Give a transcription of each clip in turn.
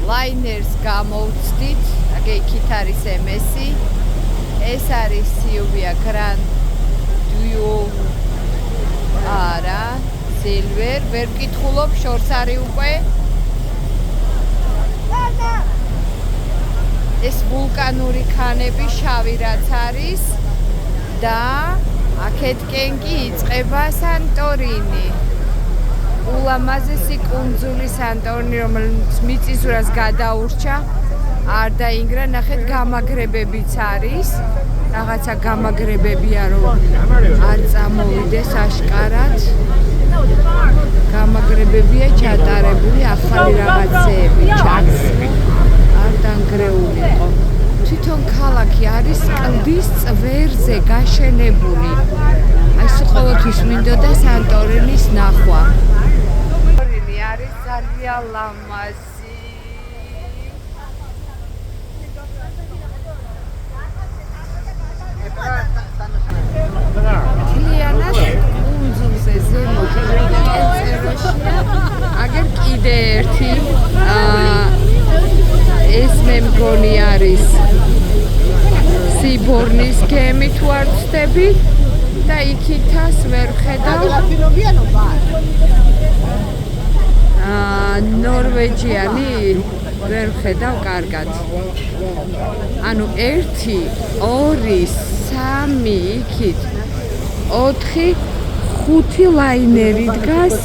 ლაინერს გამოვცდით, აგე იქით არის MS-ი, ეს არის Silvia Grand Duo არა, Silver, ვერ ვკითხულობ, შორს არის უკვე. ეს ვულკანური ქანები შავი რაც არის და აქეთკენ კი იწყება სანტორინი. ულამაზესი კუნძული სანტორინი, რომელიც მიწისძვრას გადაურჩა, არ დაინგრა, ნახეთ გამაგრებებიც არის. რაღაცა გამაგრებებია, რომ არ წამოვიდეს აშკარად. გამაგრებებია ჩატარებული, ახალი რაღაცეები ჩანს. არ დანგრეული იყო. თვითონ ქალაქი არის კლდის წვერზე გაშენებული. აი ყოველთვის მინდოდა სანტორინის ნახვა. სანტორინი არის ძალიან ლამაზი. თლიანად კუნძულზე ზემოთ კენწეროშია. აგერ კიდე ერთი ეს მე მგონი არის სიბორნის გემი თუ არ ვცდები და იქითას ვერ ვხედავ. ნორვეჯიანი ვერ ვხედავ კარგად. ანუ 1, 2, 3 იქით 4, 5 ლაინერი დგას.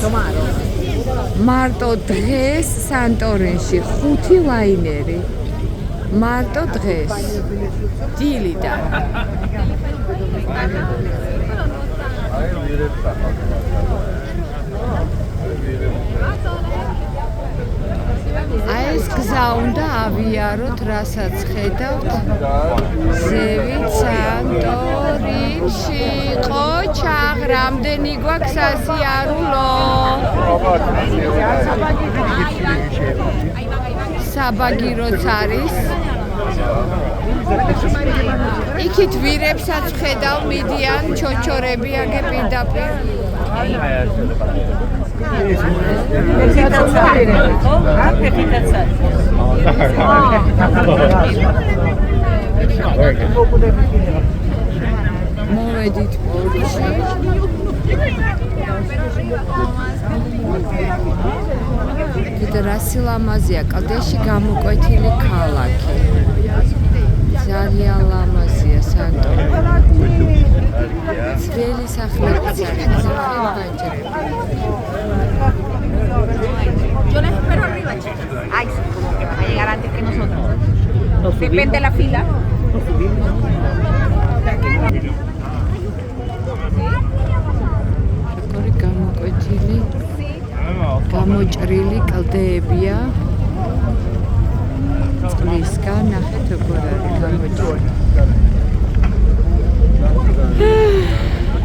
მარტო დღეს სანტორინში 5 ლაინერი. მარტო დღეს. დილიდან. აი ეს გზა უნდა ავიაროთ, რასაც ხედავთ. ზევით სანტორინში ყოჩაღ, რამდენი გვაქვს ასიარულო? საბაგიროც არის. იქით ვირებსაც ვხედავ, მიდიან ჩოჩორები აგე პირდაპირ. მოვედით პორტში. კიდე რა სილამაზეა, კლდეში გამოკვეთილი ქალაქი. ძალიან ლამაზია სანტორინი. ძველი სახლებიც არის, ბანჯრები. Yo les espero arriba, chicas. Ay, sí, como que van a llegar antes que nosotros. Depende de la fila. როგორი გამოკვეთილი, გამოჭრილი კლდეებია.